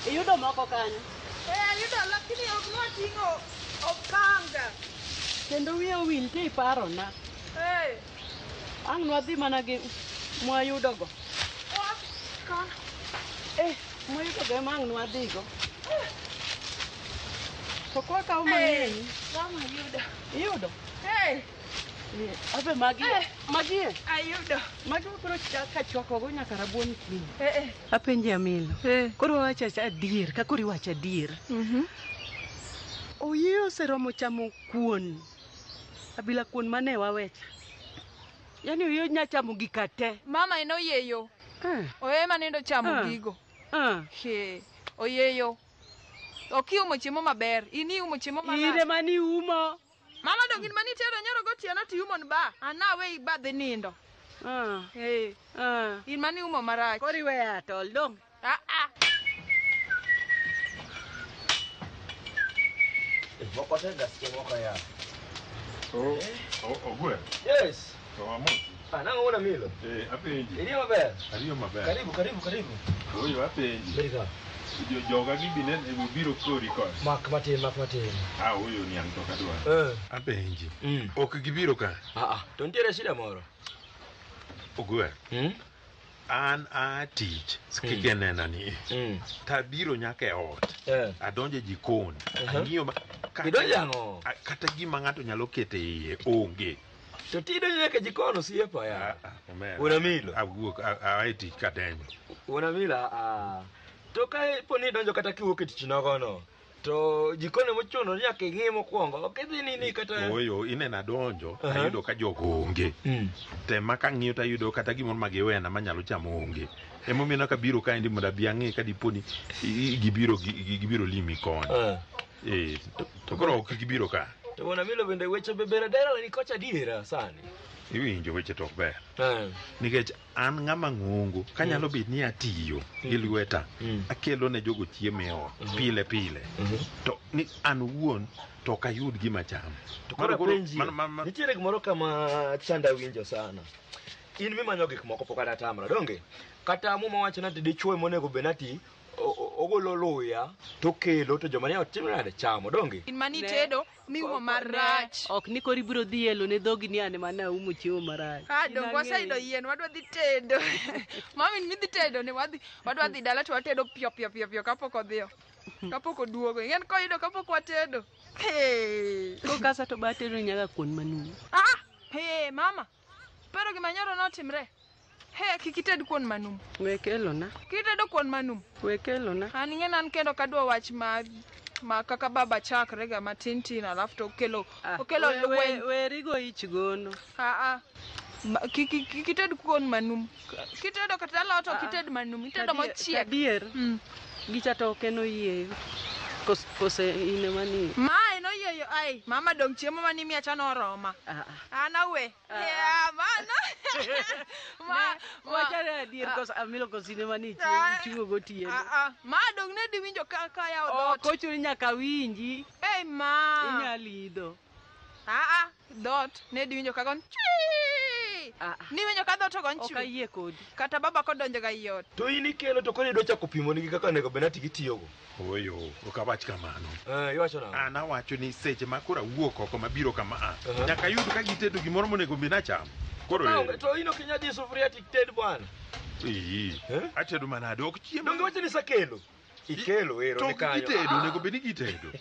Iyudo moko kanyo? Ayudo lakini ok noting'o okanga. Kendo wiye owil ti iparona. Ang' nwadhi mana gi mwayudogo. Mwayudogo ema ang' nwadhigo. To kwa kaw mang'eny. Mama yudo. Iyudo? Abe magi. Ayudo. Magi wabiro ka chwakogo nyaka rabuon kiny. Apenji Amilo. Koro wawacho adier, ka koro iwacho adier. Oyie oseromo chamo kuon. Abila kuon mane wawecha. Yani oyie nya chamo gika te. Mama eno yeyo. Oye manindo chamo gigo. Oyeyo. Okiumo chiemo maber. Ini umo chiemo marach. Ire mani umo. Mama dong in mani tero nyoro gotieno ti umo ba. Anawe ibadhe nindo. In mani umo marach. Kori we atol dong. Moko te gaske moko ya. Ogwe. Yes. Amo. Nango una Milo. Apenji. Iriyo maber. Ariyo maber. Karibu. Oyo apenji. Berika. Joga gibine biro kori kon. Mak matin. Oyo ni ang toka dwa. Apenji. Ok gibiro ka. To ntiere shida moro. Ogwe. An atich skike nena ni. Tabiro nyaka e ot. Adonje jikon. Ang'iyo Idonjango. Kata gima ng'ato nyalo kete iye onge. To ti idonjo nyaka jikon osiepa ya. Una Milo. Awuok aeti kadenyo. Una Milo to ka poni idonjo kata kiwuok e tich nogono. To jikone mochuno nyaka ing'i mokwongo. Ok idhi nini kata. Oyo inena donjo ayudo ka jogo onge. Tema ka ng'iyo to ayudo kata gimoro magiwena manyalo chamo onge. Emomiyo ka biro ka ndi mondo abi ang'e ka diponi gibiro limi koni. To koro ok gibiro ka. To Una Milo bende weche bebera dera ni kocha diera sani. Iwinjo weche tok ber. Nikech an ng'ama ng'ongo kanyalo bet ni atiyo gi lweta akelo ne jogo chiemo e ot pile. To ni an wuon to ok ayud gima chamo. To koro penji nitiere gimoro kama chanda winjo sana. In mimanyo gik moko pok ata tamra donge. Kata muma wacho nati dichuo monego benati ogolo luya to kelo to joma ne otimre ade chamo donge. In mani tedo mi umo marach. Ok ni kori biro dhi elo ne dhogi ni ane mana umo chiemo marach. Dong wasaido yien wadwa dhi tedo. Mami mi dhi tedo ne wadwa dhi dala to watedo pio kapok odhiyo. Kapok oduogo. Ingen ko yudo kapok watedo. Ko kasa to batedo nyaka kuon manumu. Mama. Pero gima nyoro notimre. Kikited kuon manum. Wekelo na. Kitedo kuon manum. Wekelo na. An ing'e nan kendo kadwa wach ma kaka baba chakre ga matin alafu to okelo werigo ich gono. Kikited kuon manum. Kitedo kata lot ok kited manum. Itedo mochiek. Adier. Gicha to okeno yieyo. Kose ine mani. No yeyo ai mama dong chiemo mani mi acha no roma. Ana we. Wacha adier kos Amilo kosine mani chiwo gotieno. Ma dong ne di winjo kaka ya odot. Kocho nyaka winji. Ma. Inyalido. Dot ne di winjo kaka ni winjo ka dot gon chi. Okayie kodi. Kata baba kodonjo ga yot. To ini kelo to koni do chako pimo ni kaka nego benati gitiyogo. Oyo okawach kamano. Iwacho na. Ana wacho ni seche makora wuok oko mabiro kama nyaka yud ka gitedo gimoro monego bina cham. Koro to ino kinyadi sufuria tikted bwana. Atedo manade ok chiemo. Donge wacho ni sakelo. Ikelo ero ne kanyo. Gitedo nego beni gitedo.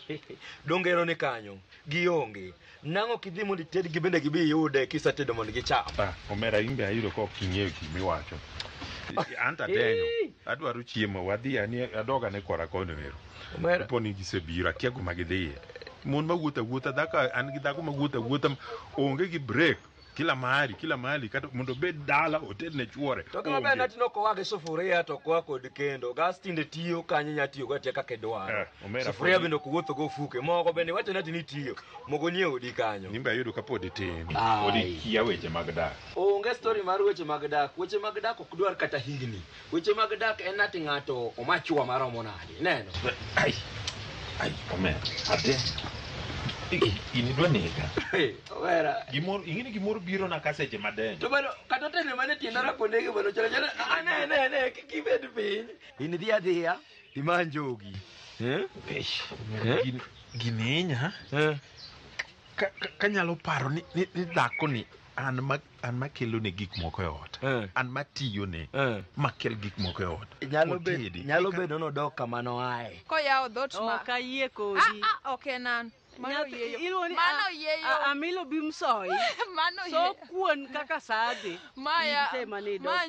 Donge ero ne kanyo. Gionge. Nango kidhi mondo ited gibende gibi yude kisatedo mondo gicham. Omera imbe ayudo ko king'eyo gimiwacho. Anta denyo adwaro chiemo wadhi ani adoga ne kora kono ero. Poni gisebira kiago magidhiye. Mon mawuotha dhaka an gi dhako mawuotha onge gi break. Kila mahali kata mondo bed dala hotel ne chuore. To kama be nati no ko wage sufuria to ko kod kendo gas tinde tiyo kanye nyatiyo go te kaka dwaro. Sufuria bende ko wuotho go fuke moko bende wacho nati ni tiyo mogo nyiewo di kanyo. Nimba yudo kapod tin. Odi kia weche mag dak. Onge story mar weche mag dak. Weche mag dak ok dwar kata higni. Weche mag dak en nati ng'ato omachuo maromo nade. Neno. Ai omera. Ade. Ini dwa nega. Wera. Ingini gimoro biro na kaseche madenyo. To bano kata tele mane tiendara kondege bano chala ne kibed piny. Ini dia imanjogi. Gininya kanyalo paro ni dhako ni an makelo ne gik moko e ot, an matiyo ne makel gik moko e ot. Nyalo bedo nodok kamano ae koyawo dhot ma ok ayie kodi. ok nan mano yeyo amilo bimsoi so kuon kaka sade maya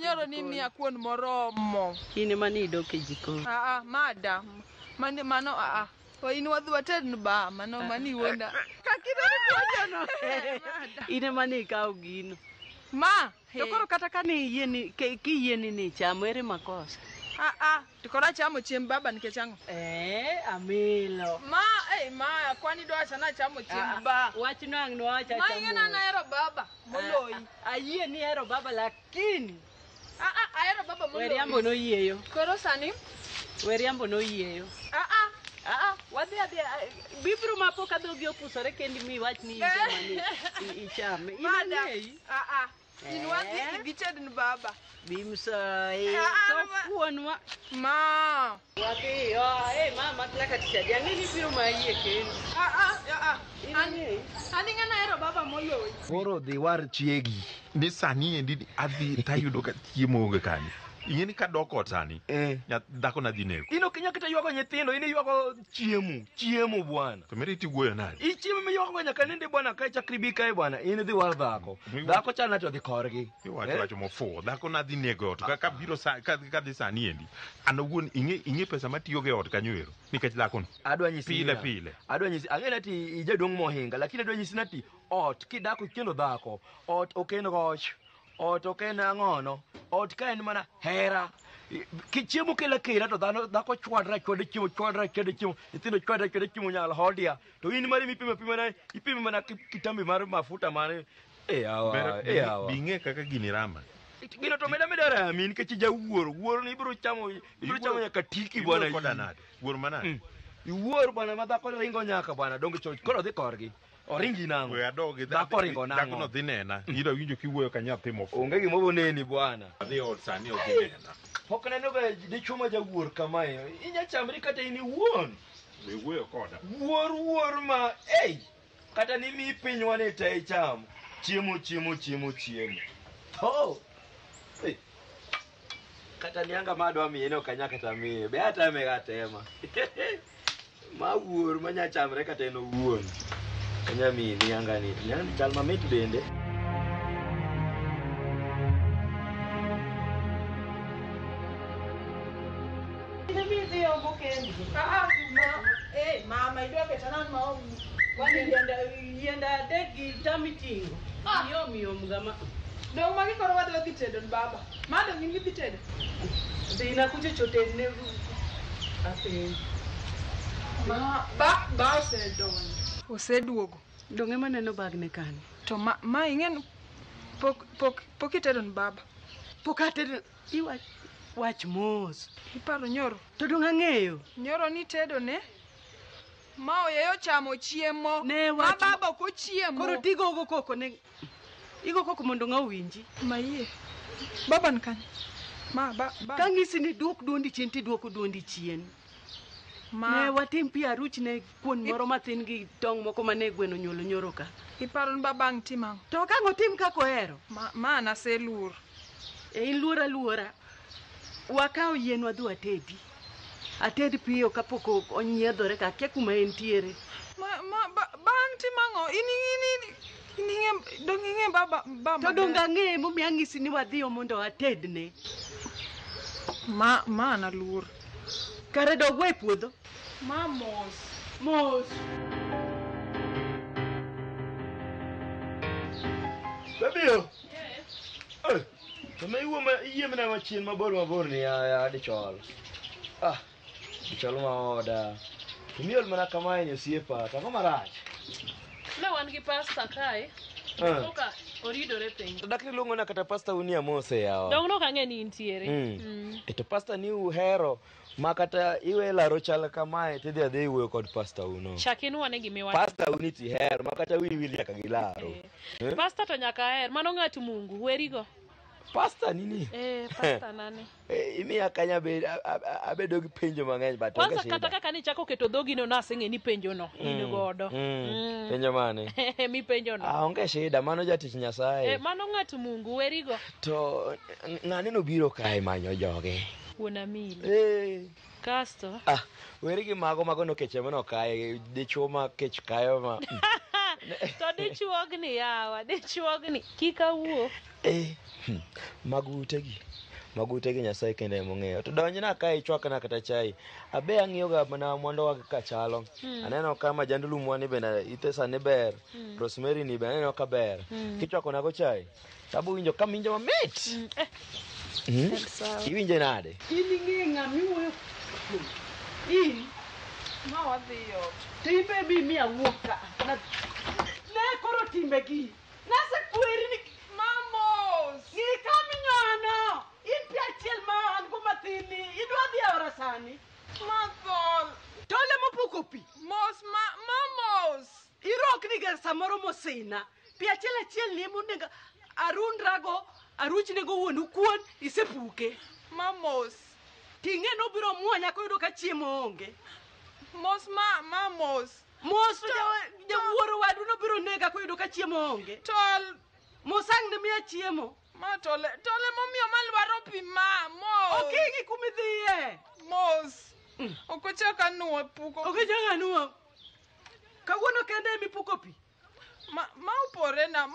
nyoro ni akuon moromo in mani dok e jikon. Madam mano in wadhi wated ba mano mani wonda kakidano in mani kaw gino ma to koro kata kani kiyieni ni chamo ere makosa. To kora chamo chiemb baba nikech ang'o? Amilo. Ma kwani dwa chana chamo chiemb ba. Wach nang' no acha chamo. Ma ing'ena nahero baba moloyi. Ayie ni hero baba lakini. Ahero baba moloyi. Weriambo noyieyo. Koro sani? Weriambo noyieyo. Wadhi bibro mapok adhogi opusore kendi mi wach ni ichame. In wadhi idhi ted baba. Bimsoi. So kuon ma. Wadhi mama tlaka tichadi. Ang'eni biro mayie kendi. Ani ng'ana hero baba moloyi. Koro dhi war chiegi. Ni sani endi adhi tayudo ka chiemo onge kanyo. Ing'eni ka dok ot sani dhako nadhi nego. In ok inyal kata ywago nyithindo, in iywago chiemo bwana. To mere tiwuoyo nade? Ichiemo miywago nyaka nende bwana ka chakri bi kae bwana, in dhi war dhako. Dhako chana to dhi korgi. Iwacho mofuwo, dhako nadhi nego ot. Ka biro ka dhi sani endi, an owuon ing'e pesa matiyo ge ot kanyo ero nikech dhakono. Adwa nyisi pile. Adwa nyisi ang'e nati ijaduong' mohinga, lakini adwa nyisi nati ot kidako kendo dhako, ot ok en goch. Ot ok en ang'ono, ot ka en mana hera. Kichiemo kela to dhako chwadra chiemo, nyithindo chwadra chiemo nyalo hodia. To in mari ipimo mana kitambi mar mafuta mare. Bing'e kaka gini rama. Gino to meda rami nikech wuoro ni ibiro chamo nyaka tiki bwana. Wuoro koda nade? Wuoro manade? Iwuoro bwana ma dhako ringo nyaka bwana dongo choch koro dhi korgi. Oringi nango. We adogi dhako ringo nango. Dhako no dhi nena. Iro winjo kiwuoyo ka nyathi mofuwo. Onge gimo boneni bwana. Adhi ot sani ok dhi nena. Pok neno ga dichuo ma jawuor kamae. Inya chamri kata in iwuon. We wuoyo koda. Wuor ma kata ni mi pinywa ne te cham. Chiemo. Kata nianga madwa miye no kanya kata miye. Be hata me gatema. Ma wuor ma nya chamre kata en owuon. Kanya mi nianga ni chal mamit bende. Mama idwa ketana ma wani yenda degi tamitingo. Yom gama. Dong magi koro wadhi tedo baba. Mado ngi dhi tedo. Dina kuche chote ne ape. Ba oseduogo. Donge maneno bagne kani. To ma ingen pok itedo baba. Pok atedo wach mos. Iparo nyoro. To dong ang'eyo. Nyoro ni tedo ne. Ma oyeyo chamo chiemo. Ma baba ko chiemo. Koro tigo koko ne. Igo koko mondo ng'awinji. Maiye. Baba nkan. Ma ba. Kang'isi ni duok duondi chien ti duoko duondi chien. Ne watim pi aruch ne kuon moro mathin gi tong' moko mane gweno nyuolo nyoro ka. Iparo ni babang' timang'. To kang'o tim kako hero. Ma naseluor. In luora. Wakaw yien wadhi watedi. Ated piyo kapok onyiedhore ka kia kuma entiere. Bang' timang'o ini dong ing'e baba. To dong ang'e momi ang'isi ni wadhiyo mondo atedne. Ma naluor. Kare dog we puodho. Ma mos. Babiyo. To me iye mena machien mabor ni ya dichol. Dichol ma oda. Miol mana kamae ni osiepa, to marach. Ne wan gi pasta kae. Oka oridore piny. To dakni luongo na kata pasta unia mose yawa. Dong no kang'e ni intiere. To pasta ni uhero ma kata iwe laro chal kamae tidhi adhi iwuoyo kod pasta uno. Chakinu wane gimiwa. Pasta uni ti her ma kata wili nyaka gilaro. Pasta to nyaka her, mano ng'at Mungu, werigo. Pasta nini? Pasta nane. Imi akanya abedo gi penjo mang'eny but kwanza kata kaka ni chako keto dhogi no naseng'e ni penjo no in godo. Penjo mane? Mi penjo no. Onge shida, mano jatich Nyasaye. Mano ng'at Mungu werigo. To ng'ani no biro kae manyo joge. Wuona mili. Kasto. Weri gi mago no keche mano kae dichuo ma kech kayo ma. To dichuogni yawa, dichuogni kika wuo. Magutegi Nyasaye kende mong'eyo. To donjna kae chwakna kata chai. Abe ang'iyo ga mana mondo wa ka chalo. Aneno ka majandulu mwani bende itesa ne ber. Rosemary ni bende aneno ka ber. Kichwako na go chai. Sabu winjo ka minjo mamit. Iwinje nade? Ing'e ng'ami wuoyo. Ma wadhiyo. Timbe bi mi awuok ka. Ne koro timbe gi. Nase kweri ni Mamos. Nyono. In piachiel ma an go mathini. Idwa dhi aora sani. Mathol. Tole mopuko pi. Mamos. Irokni ga samoro mosina. Piachiel ni munenga arundrago aruchnego wuonu kuon isepuke. Mamos. Ting'e no biro muonya ko yudo ka chiemo onge. Mamos. Mos jawuoro wadu no biro nega ko yudo ka chiemo onge. Tol. Mosang ne miya chiemo. Ma tole momiyo malwaro pi Mamos. Okingi kumidhiye. Mos. Okochaka nuo puko. Okechaka nuo. Kawuono kende mipuko pi. Ma upore na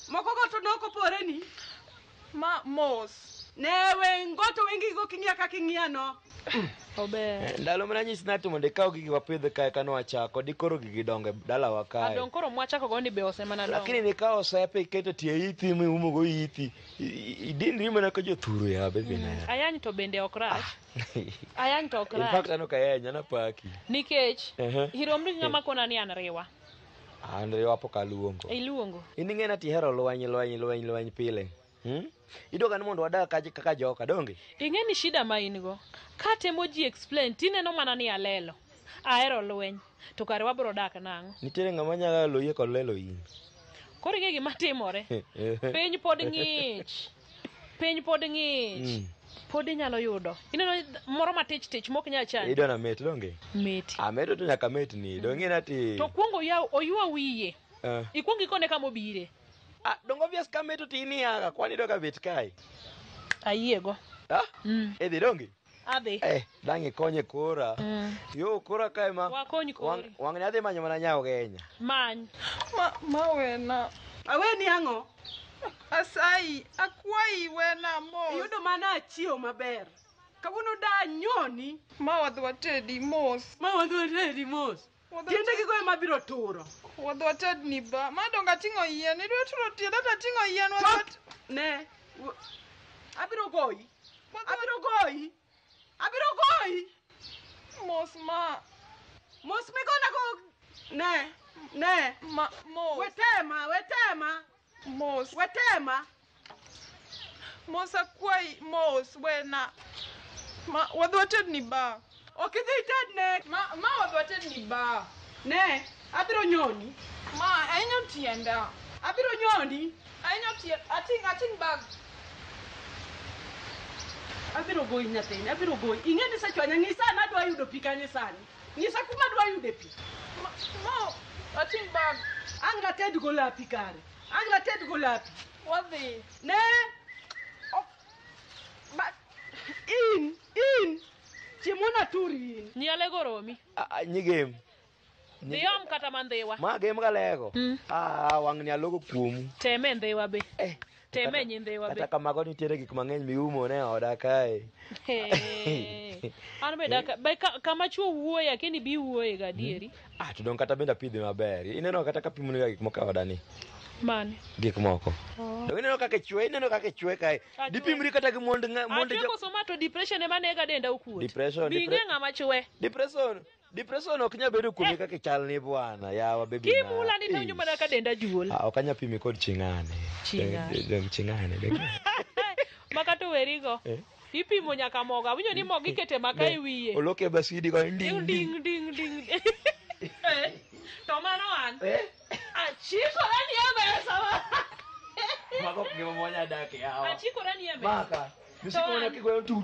Moko goto noko pore ni. Mos. Newe ngoto wengi go king'ia ka king'ia no. Obe. Ndalo mana nyisi nati mondo ikaw gigi wapidh kae kano wachako dikoro gigi donge dala wa kae. Adong koro mwachako goni be osemana dongo. Lakini nikaw sepe iketo tie ithi mi umo go ithi. Idinri mana ka jothuru ya bebe na. Ayany to bende ok rach. Ayany to ok rach. In fact ano ka yanya na paki. Nikech hiromri ng'ama kona ni an riwa. An riwa poka luongo. Iluongo. In ing'e nati hero lwany pile. Idoga ni mondo wadak kaka joka donge. Ing'e ni shida ma in go. Katemo ji explain tineno mana ni alelo. Ahero lweny. To kare wabro dak nang'o. Nitiere ng'ama nyalo loyie kod lelo in. Koro ing'e gima timore. Piny pod ng'ich. Pod inyalo yudo. Ineno moro matich mok nyal chandi. Idona met donge. Meti. Meto to nyaka met ni. Donge nati. To kuongo oyua wiye. Ikuongo ikone kama obire. Dongo vias kameto tini yaga kwani doga bet kai. Ayiego. Edhi donge. Adhi. Dangi konye kora. Yo kora kae ma. Wakony kori. Wang nyadhi manyo mana nyao Kenya. Many. Wena. Aweni ang'o? Asai, akwai wena Mos. Yudo mana achiew maber. Kawuono da nyoni. Ma wadhi watedi Mos. Tiende gi goe mabiro turo. Wadhi watedni ba. Ma donga ting'o yien. Idwa turo tienda ta ting'o yien. Ne. Abiro goyi. Mos ma. Mos migona go. Ne. Mos. Wetema. Mos. Wetema. Mos akwai Mos wena. Ma wadhi watedni ba. Okidhi tedne. Ma wadhi watedni ba. Ne. Abiro nyoni. Ma ahinyo tienda. Abiro nyoni. Ahinyo tienda. Ating bag. Abiro goyi nyathini. Ing'e ni sechwanya ng'isa nadwa yudo pi kanye sani. Ng'isa kuma dwa yude pi. Ma ating bag. Anga ted go lapi kare. Wadhi. Ne. In. Chimona turi in. Nyale goromi. Nyigem. Diyom kata mandhiwa. Ma gem galego. Wang ni alogo kuomu. Teme ndhiwa be. Teme nyindhiwa be. Kata kamago nitiere gik mang'eny miumo ne oda kae. An be daka kama chuo wuoya keni bi wuoye gadieri. To dong kata benda pidhi maber. Ineno kata ka pimoni gik moko oda ni. Mane? Gik moko. Dong ineno kaka chwe kae. Dipimri kata gi mond Achoko somato depression ema nega denda okuot. Depression. Binge ng'ama chwe. Depression ok nya bedo kuomi kaka chal ni bwana. Yawa baby. Kimula ni nyuma daka denda juol. Ok anya pimi kod ching'ane. Ching'ane. Makato werigo. Ipimo nyaka moga. Winjo ni mogi kete maka e wiye. Oloke basidi go ding. To mano an. Achiko ni ebe sama. Mako ngima monya dake hawa. Achikora ni eme. Maka. Nisikuona kigoyo tu.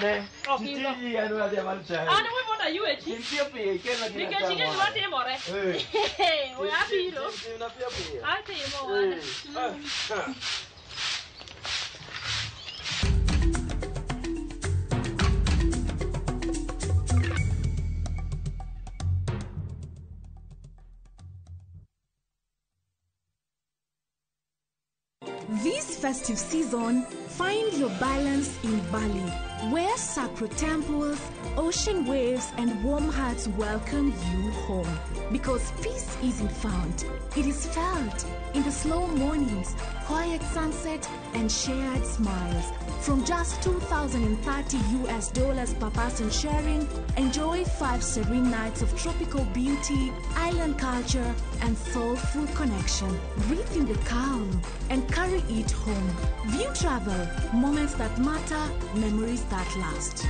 Ne. Tiji anu ya dia malucha. Ana we moda yue chi. Impia pia ikena kina. Nikachike ni wate more. We happy hilo. Unapia pia. Ate mo. This festive season, find your balance in Bali, where sacred temples, ocean waves, and warm hearts welcome you home. Because peace isn't found, it is felt in the slow mornings, quiet sunset, and shared smiles. From just $2,030 per person sharing, enjoy 5 serene nights of tropical beauty, island culture, and soulful connection. Breathe in the calm and carry it home. View travel, moments that matter, memories that last.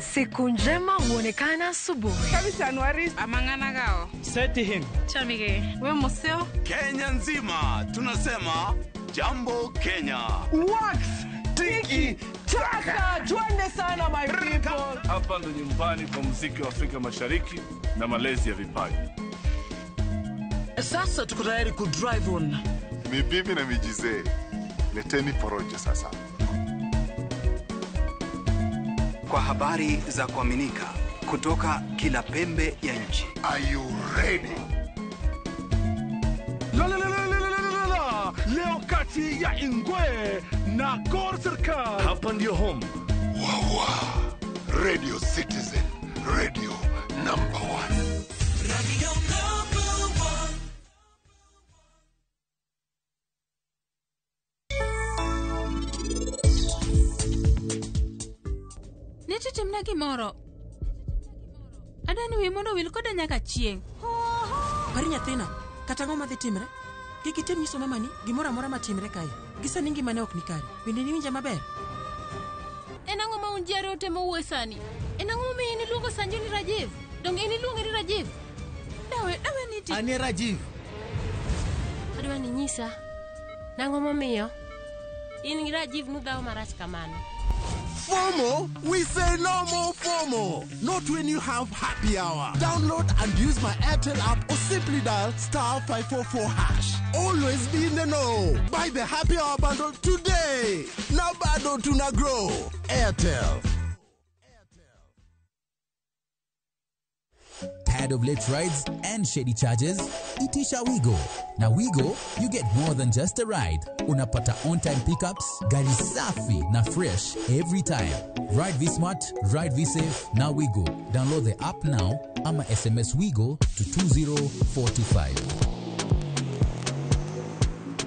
Siku njema huonekana asubuhi. Kabisa Anuari amangana gao. Seti him. Chamige. We museo. Kenya nzima tunasema jambo Kenya. Wax, tiki, taka. Twende sana my people. Hapa ndo nyumbani kwa muziki wa Afrika Mashariki na malezi ya vipaji. Sasa tuko tayari ku drive on. Mibibi na mijize. Leteni porojo sasa. Kwa habari za kuaminika kutoka kila pembe ya nchi. Are you ready? Leo kati ya Ingwe na Gor Serikali. Hapa ndio home. Wawa. Radio Citizen. Radio number 1. Radio number 1. Timna gimoro. Adani we mondo wil koda nyaka chieng. Pari nyathina, kata ng'o madhi timre? Kik item nyiso mama ni gimoro amora matimre kae. Gisani ngimane ok nikare. Bende ni winja maber. En ang'o ma unjare otemo wuoyo sani? En ang'o ma in iluongo Sanju ni Rajiv? Dong in iluonge ni Rajiv? Dawe ni ti. Ani Rajiv. Adwa ni nyisa. Nang'o momiyo? In gi Rajiv nudawo marach kamano. FOMO? We say no more FOMO. Not when you have happy hour. Download and use my Airtel app or simply dial *544#. Always be in the know. Buy the happy hour bundle today. Now bado tuna grow. Airtel. Tired of late rides and shady charges? Itisha Wigo. Now Wigo, you get more than just a ride. Unapata on-time pickups, gari safi na fresh every time. Ride V-Smart, ride V-Safe, now Wigo. Download the app now, ama SMS Wigo to 20425.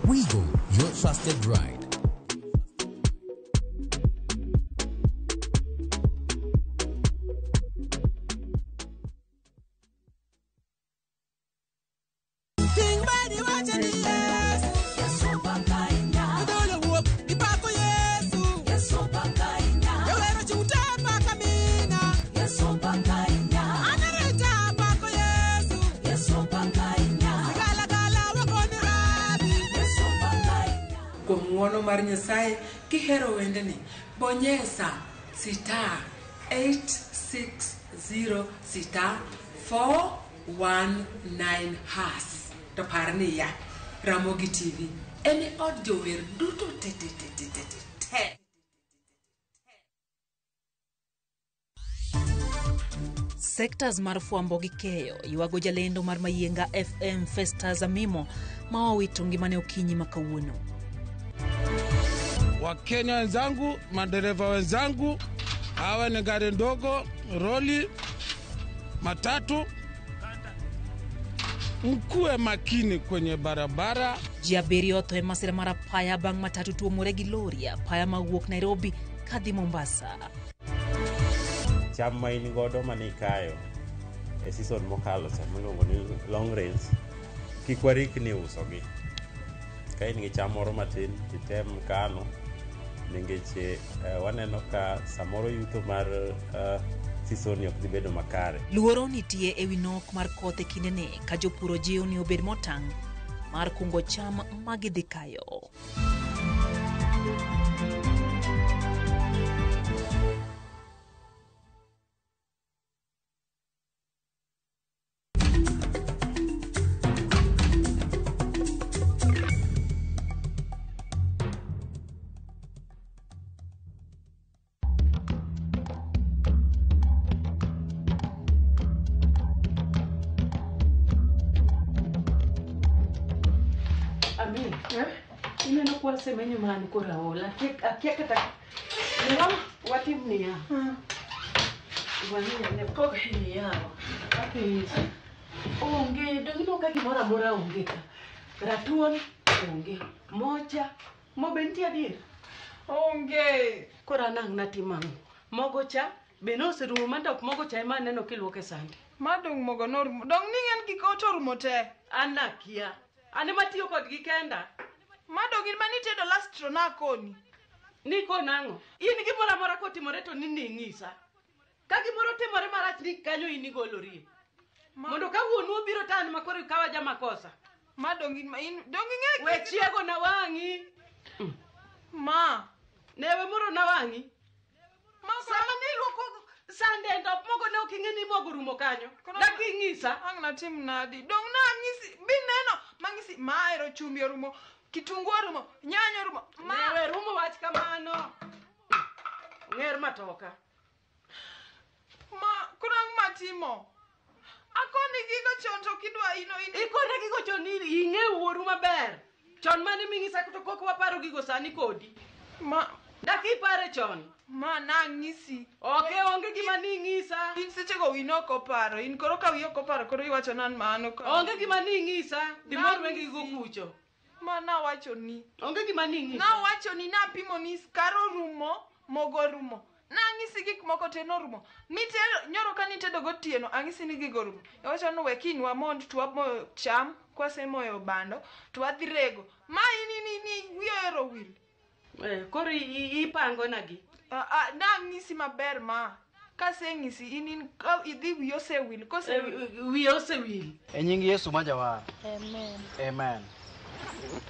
Wigo, your trusted ride. Ng'wono mar Nyasaye kihero wendene bonyesa *860*419# to parni ya Ramogi TV eni od jower duto te. Sectors mar fuambo gi keyo yuago jalendo mar Mayienga FM Festas Amimo ma owito ngimane okinyi makawuono. Wakenya wenzangu, madereva wenzangu, hawa ni gari ndogo, roli, matatu, mkuwe makini kwenye barabara. Jiabirio to masira mara paya bang matatu tuomore gi lori paya mawuok Nairobi kadhi Mombasa. Cham ma in godo manikayo e season mokalo miluongo ni long range, kik warikni usogi. Ka in gi cham moro matin titem kano nikech waneno ka samoro yuto mar season ni ok dhi bedo makare. Luoro nitie ewi nok mar koth e kindeni ka jopur ojiw ni obed motang' mar kungo cham ma gidhi kayo. Ineno kwa semenyo mani kora ola akia kata ne wam watim niya wani ne pok niya ati onge dongino ka gimora mora onge ka ratuon onge mocha mobenti adir onge kora nang natimang mogo cha beno serumo mandok mogo cha ema neno kiluoke sande madong mogo norumo dong ningen gikoto rumo te anakia ane matiyo kod gikenda madogin mani tedo last to na koni niko nango in gimora mora kotimore to nini ngisa ka gimoro timore marach ni kanyo ini golori mondo ka wuonu obiro tan makore kawa jama kosa madongin ma in dongi ng'e we chiego na wangi ma newe moro na wangi sama ni luoko sande ndop mogo ne okingeni mogo rumo kanyo daki ngisa ang na tim nadi dong na ngisi bineno mangisi maero chumbi rumo kitungu rumo nyanya rumo newe rumo wach kamano nger matoka ma kurang matimo akoni gigo chonto kidwa ino ikone gigo choni inge wuoru maber chon mane mingisa to koko waparo gigo sani kodi ma daki pare chon ma na ngisi okay onge gima ni ngisa in seche go wino ko paro in koro ka wiyo ko paro koro iwacho nan mano ka onge gima ni ngisa dimor wengi go kucho ma na wacho ni onge gima ni ngisa na wacho ni na pimo ni skaro rumo mogo rumo na ngisi gik moko te no rumo mitero nyoro ka nitedo gotieno angisi ni gigo rumo wacho no wekinwa mond tuamo cham kwase moyo bando twadhirego ma ini wiyo ero wil kori ipango nagi na ngisi maber ma kase ngisi in idhi wiyo se wil kose wiyo se wil e nying Yesu ma jawar amen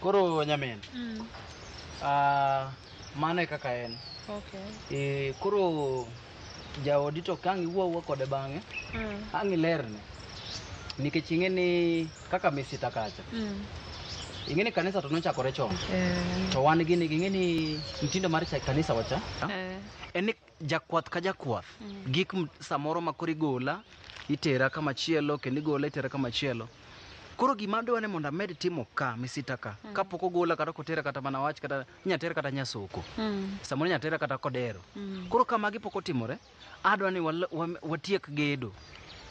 koro nyamen mane kaka en okay koro jaodi to kangi wuo kode bang'e angi lerne nikech ing'eni kaka misita kacha ing'eni kanisa to nochakore chon to wan gini ing'eni mtindo mar kanisa wacha en ni jakwath ka jakwath gik samoro makori gola itera kama chielo kendo gola itera kama chielo koro gima dwa ne mondo amed timo ka misita ka kapoko gola kata kotera kata mana wach kata nyatera kata nyasoko samoro nyatera kata kodero koro kama gipoko timore adwa ni watiek gedo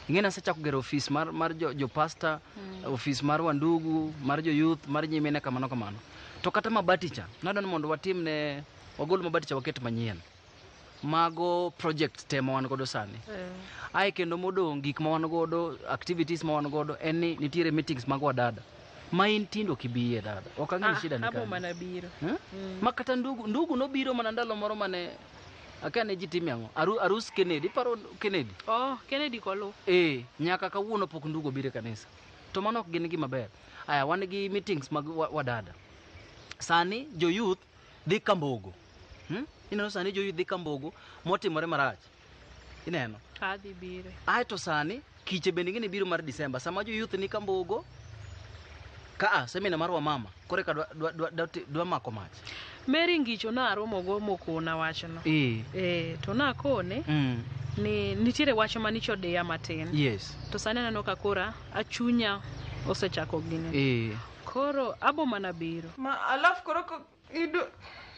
ing'eni asechako gero ofis mar jo pastor ofis mar wandugu mar jo youth mar nyimine kamano to kata mabati cha nadwa ni mondo watim ne wagol mabati cha waket manyien mago project tema wan godo sani ai kendo modong gik ma wan godo activities ma wan godo en ni nitiere meetings mag wadada ma in tindo kibiye dada okang'e shida ni abo mana biro makata ndugu no biro mana ndalo moro mane akane ji tim yango arus Kennedy paro Kennedy Kennedy kolo nyaka kawuono pok ndugu biro kanisa to mano ok gin gima ber aya wan gi meetings mag wadada sani jo youth dhi Kambogo ineno sani jo youth dhi Kambogo motimore marach ineno adhi bire ai to sani kiche bende ngene biro mar Disemba sama jo youth ni Kambogo ka semina mar wamama kore ka dwa mako mach Mary Ngicho na aromo go mokona wachno to na kone ni nitiere wach manicho deya matin yes to sani neno ka kora achunya osechako gine koro abo mana biro ma alaf koro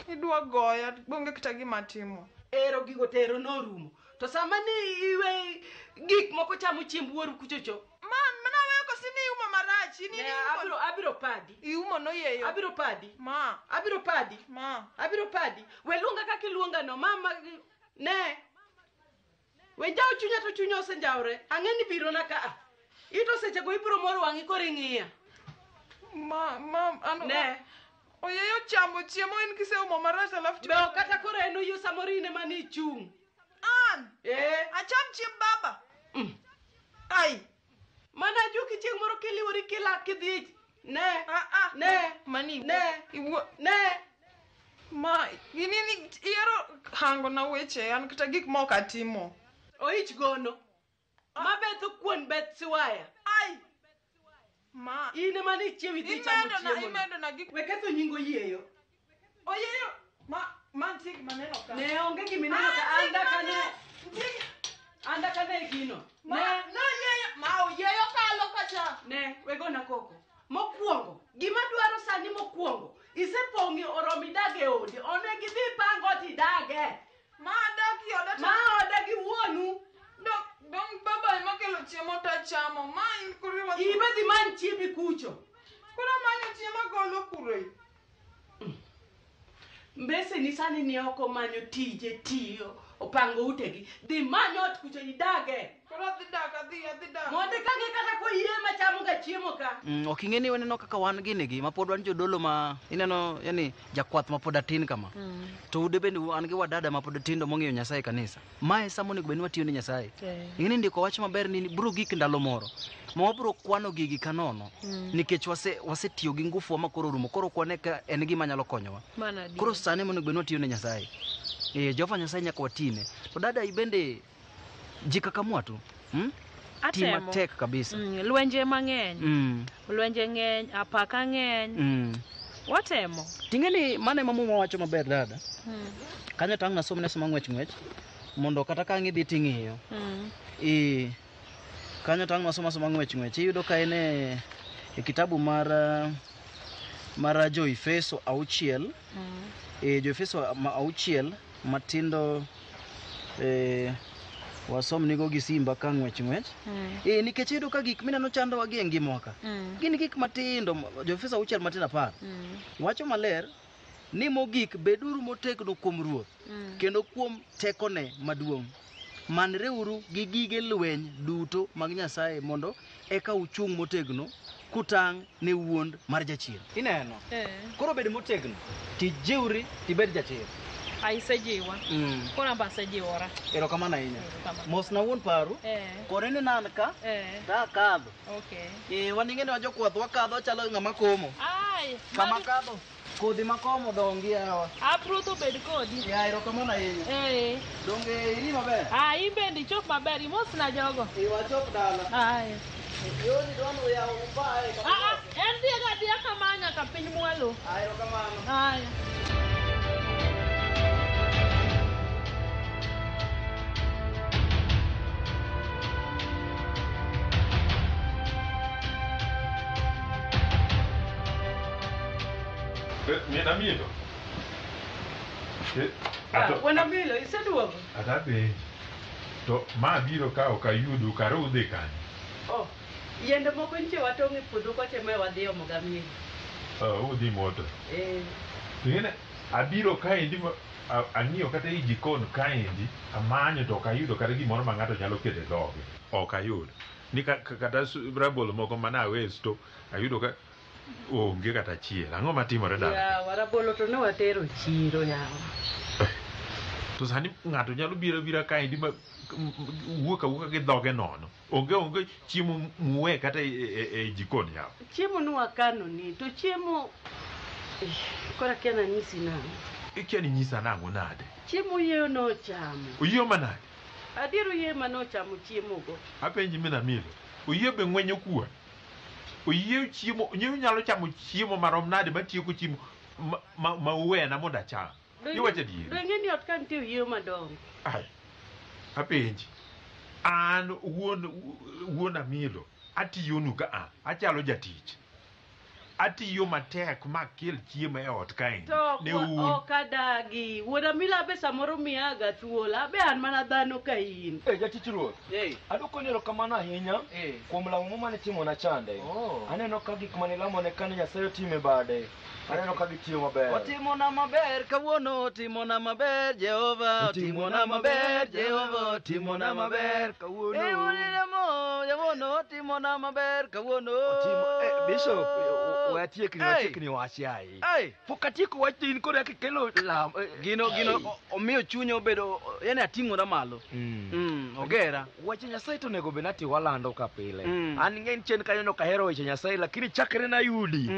idwa goya bonge kata gima timo ero gigo tero no rumo to sama ni iwe gik moko chamo chiemb wuoru kuchocho mana weyo ko sini uma marachi ni abiro padi iumo no yeyo abiro padi ma we luonga kaka iluonga no mama ne we jaw chunya to chunyo osenjawre ang'eni biro na ka ito seche go ibiro moro wangi kore ng'iya ne oyeyo chambo chiemo in kise umo marach alafu be kata kore no yu samorine mani chung an. Acham chiemb baba. Ai. Mana juki chieng moro kiliwori kila kidhi. Ne. Mani. Ne. Ma, inini iero hango na weche an kata gik moko atimo. Oich gono. Ma betho kuon bet siwaya. Ai. Ma, ine mani chiewi dhi chamo chiemo. Imedo na gik weketho nyingo yeyo. Oyeyo. Ma ntik maneno ka. Ne onge gimineno ka anda kane gino. No yeyo. Ma oyeyo kalo kacha. Ne, wegona koko. Mokwongo, gima dwaro sani mokwongo. Isepong'i oromi dage odi. Onegi dhi pango ti dage. Ma dagi oda. Ma odagi wuonu. Dong baba ema kelo chiemo ta chamo. Ma in kuriwa. Ibe dhi man chiemi kucho. Kura manyo chiemo golo kure. Mbese ni sani ni oko manyo tije tiyo. Opango utegi. Dhi manyo ot kucho idage. Kura dhi daga. Monde kange kata ko yie machamo ga chiemo ka. Ok ing'eni waneno kaka wan gini gi mapod wan jodolo ma ineno yani jakwath mapod atin kama. To ude bende an gi wadada mapod tindo mong'eyo Nyasaye kanisa. Mae samo nego beni watiyo ne Nyasaye. Ing'eni ndiko wach maber ni bro gik ndalo moro. Ma wabro kwano gigi kanono nikech wasetiyo gi ngufu ma koro rumo. Koro kwane ka en gima nyalo konyowa. Koro sane monego beni watiyo ne Nyasaye. Jehova Nyasaye nyaka watine. To dada ibende jika kamwa tu. Tima tek kabisa. Lwenje mang'eny. Lwenje ng'eny, apaka ng'eny. Watemo. Tingeni mane mamu wacho maber dada. Kanyo tang na somne soma ngwech mondo kata ka ngidhi ting'iyo. Kanyo tang na soma ngwech. Iyudo ka ene kitabu mar Jo-Efeso 6. Jo-Efeso 6 matindo wasom nigo gi simba ka ngwech. Nikech iyudo ka gik mineno chandowa gi ngima ka. Gin gik matindo, Jo-Efeso 6 matindo 10. Wacho maler ni mogik beduru motegno kuom Ruoth kendo kuom tekone maduong'. Manreuru gi gige lweny duto mag Nyasaye mondo eka uchung' motegno kutang' ne wuond mar jachien. Ineno? Koro bed motegno. Tijiwri tibed jachien. Aisejiwa. Koro amba asejiwora. Erokamano ahinya. Mos na wuon paru. Kore ni nan ka. Ta kadho. Wan ing'eni wa jokwath wakadho chalo ng'ama komo. Kama kadho. Kodhi makomo dongi yawa. Aprutho bed kodi. Erokamano ahinya. Donge iri maber? In bende ichop maber. Imos na jogo. Wachop dala. Yoni dwano yawo ubae. En diega kama nyaka piny mwalo. Erokamano. Mina milo. Wena milo, iseduogo? Adabe. To ma biro ka okayudu kare udhi kanyo. Yende moko nitie watong' e puodho koche me wadhi omo gamili. Udhi moto. Ngene abiro kaendi ang'iyo kata i jikon kaendi amanyo to okayudo kata gimoro ma ng'ato nyalo kete dhoge. Okayudo. Ni kata rabolo moko manawe sto ayudo ka onge kata chiel. Ang'o matimore dala? Warabolo to ne watero chiro yawa. To sani ng'ato nyalo bira kaendi ma wuok gi dhoge nono. Onge chiemo muwe kata e jikon yawa. Chiemo nwakano ni to chiemo kora kia na nyisi nang'o. Ikia ni nyisa nang'o nade? Chiemo yeo no chamo. Uyio manade? Adiero yeo mano chamo chiemo go. Apenji mina milo. Uyio be ng'wenyo kuon. Uyio chiemo, uyio nyalo chamo chiemo marom nade matieko chiemo ma uwena mondo acham. Iwacho diere. Dong'e ni ot ka nitie uyio madongo. Apenji. An wuon Amilo atiyonu ka achalo jatich. Atiyo matek makel chiemo e ot kaendi. Ne okadagi. Wuon Amilo abe samoro miyaga thuolo. Abe an mana dhano ka in. Jatich ruoth. Adwoko ni erokamano ahinya kuom lamo mane timona chande. Aneno ka gik mane lamone kane Nyasaye otime bade. Aneno ka gitiyo maber. Otimona maber kawuono, otimona maber Jehova, otimona maber Jehova, otimona maber kawuono. Jamono, otimona maber kawuono. Bishop, watiekni wachi ai. Pokatieko wach tin koro akelo lam. Gino omiyo chunyo bedo yani ating'ora malo. Ogera. Wache Nyasaye to nego benati walando ka pile. An ng'en chen kanyo no kahero weche Nyasaye lakini chakre na yudi.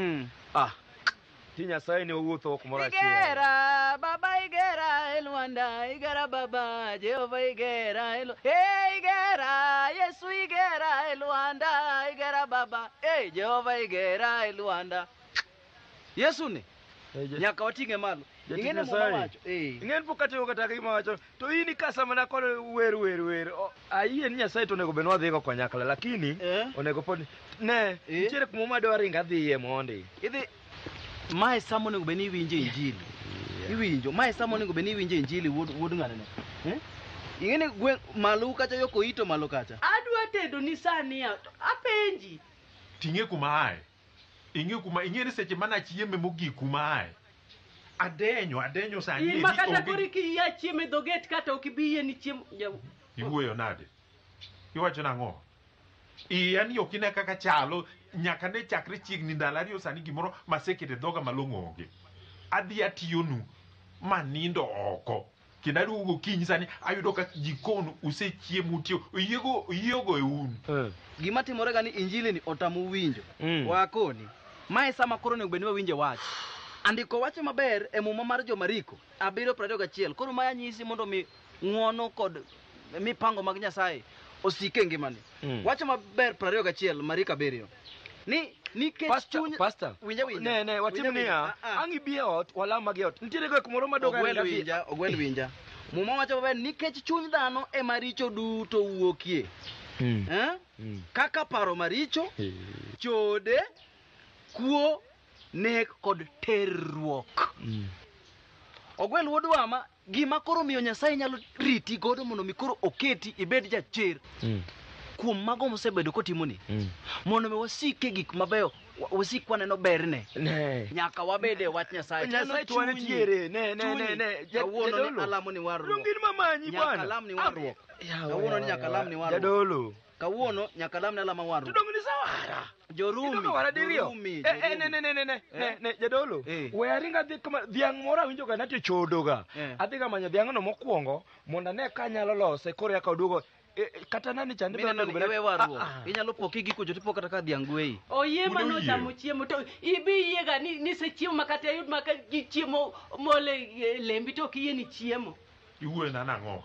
Ti Nyasaye ne owuotho kumoro achiel. Igera baba igera Elwanda igera baba Jehova igera hey igera Yesu igera Elwanda igera baba Jehova igera Elwanda Yesu ne nyaka wating'e malo. Ing'ene mama wacho ing'en pokatieko kata gima wacho to ini kasa mana kod wer ayie ni Nyasaye to nego ben wadhigo kanyakla lakini onego pod ne nitiere kuma madwa ringa dhiye mondi idhi mae samo nego beni winje injili iwinjo mae samo nego beni winje injili wuod ng'ane ing'ene gweng malu kacha yoko ito malo kacha adwa tedo ni sani apenji tinge kuma ai ing'ene seche mana chieme mogik kuma ai adenyo sani ni makata kori ki ya chieme doget kata okibiye ni chiemo iwuoyo nade iwacho nang'o yani okine kaka chalo nyaka ne chakre chiegni ndalo ariyo sani gimoro masekete dhoga malong'o onge adhi atiyonu manindo oko kendo aduogo kinyi sani ayudo ka jikon usechiemo tiyo oyiego e un gima timore ga ni injili ni otamo winjo wakoni mae sama koro nego beni wawinje wach andiko wache maber e muma mar Jomariko 7:21 koro maya nyisi mondo mi ng'uono kod mipango mag Nyasaye osike ngimani wache maber 21 Mariko 7 ni pastor winja ne watimnia angi bie ot wala magiot nitiere go kumoro madogo ogwel winja muma wacho maber nikech chuny dhano e maricho duto wuokie kaka paro maricho chode kuo nek kod terruok ogwel wuod wama gima koro miyo Nyasaye nyalo riti godo mondo mi koro oketi ibed jachir kuom mago mosebedo kotimoni mondo me wasike gik mabeyo wasik waneno berne nyaka wabede wach Nyasaye tuane tiere kawuono alamo ni warruok ngin mamanyi bwana nyaka lam ni warruok kawuono ni nyaka lam ni warruok jadolo kawuono nyaka lam ni alama warruok tudong ni sawara Jorumi ne jadolo we aringa dhi kama dhiang' moro awinjo ga nati chodoga adhi ga manyo dhiang'no mokwongo mondo ne kanyalo lose koro yaka oduogo kata nani chande we warruok inyalo poki giko jotipo kata ka dhiang' gwei oye mano chamo chiemo to ibiye ga ni se chiemo makata yud maka chiemo mole lembi to kiye ni chiemo iwuoyo na nang'o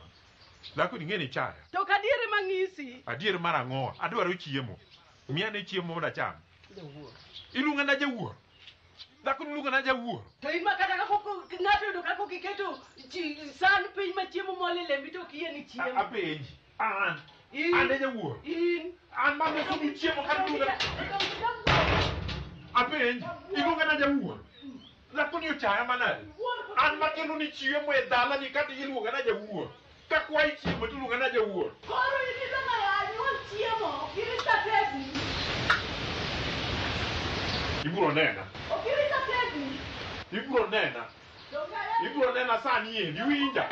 dhako ni ng'eni chaya to kadiere mang'isi adier mar ang'o adwaro chiemo miane chiemo moda cham iluonga na jawuor dhako iluonga na jawuor to ima kata kako ng'ato yudo kako kiketo san piny ma chiemo mole lembi to kiye ni chiemo apenji ande jawuor an mamoso ni chiemo kan luonga apenji iluonga na jawuor dhako ni ochaya manade an makelo ni chiemo e dala ni kata iluonga na jawuor kakwai chiemo tiluonga na jawuor koro iluonga ya nyuol chiemo kirita tedi ibro nena okirita tedi ibro nena sani endi winja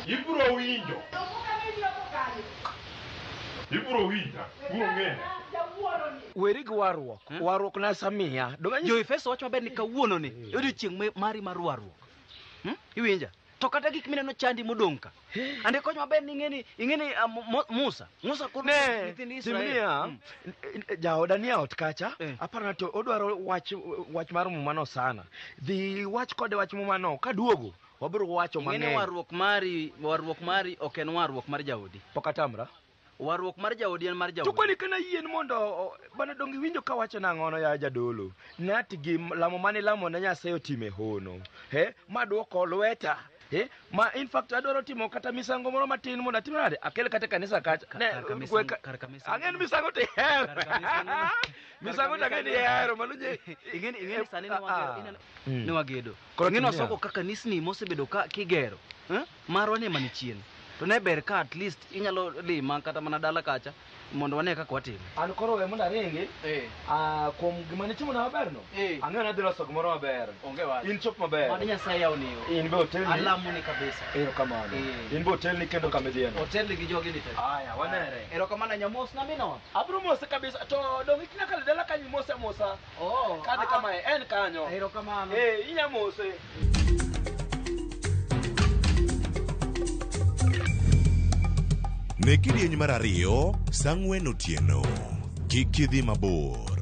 ibro winjo ibro winja ibro ng'ena weri gi warruok na samia jo Efeso wacho maber ni kawuono ni odiochieng' mari mar warruok iwinja to kata gik mineno chandi modong' ka ande konyo maber ni ing'eni Musa koro nyithind Israel jaoda ni ot kacha aparo to odwaro wach mar mumano sana dhi wach kode wach mumano kaduogo wabiro wacho mang'eny ing'eni warruok mari ok en warruok mar jaodi pokatamra warruok mar jaodi en mar jaodi to kwani kana yien mondo bana dongi winjo ka wacho nang'ono ya jadolo nati gi lamo mane lamo na Nyasaye otime hono maduoko lweta ma in fact adoro timo kata misango moro matin mondo atimo nade akel kata kanisa kacha ang'en misango te misango ta ni hero malunje ing'eni sani ni wagedo ing'eni wasoko kaka kanisni mosebedo ka kigero marwa ne mani chien To ne ber ka at least inyalo lima kata mana dala kacha mondo wane kaka watimo. An koro we mondo aringi. Kuom gima nitimo na maber no. Ang'eyo na dhi loso gimoro maber. Onge wach. In chop maber. Mad Nyasaye yawniyo. In be hotel ni. Alamu ni kabisa. Erokamano. In be hotel ni kendo kama idhieno. Hotel gi jogi ni te. Aya, wanere. Erokamano nyamos na mino. Abro mose kabisa. To dong ikinya kale dala kanyo mosa. Kade kama en kanyo. Erokamano. Inya mose. Ne kidieny mar ariyo, Sang'wen otieno. Kik idhi mabor.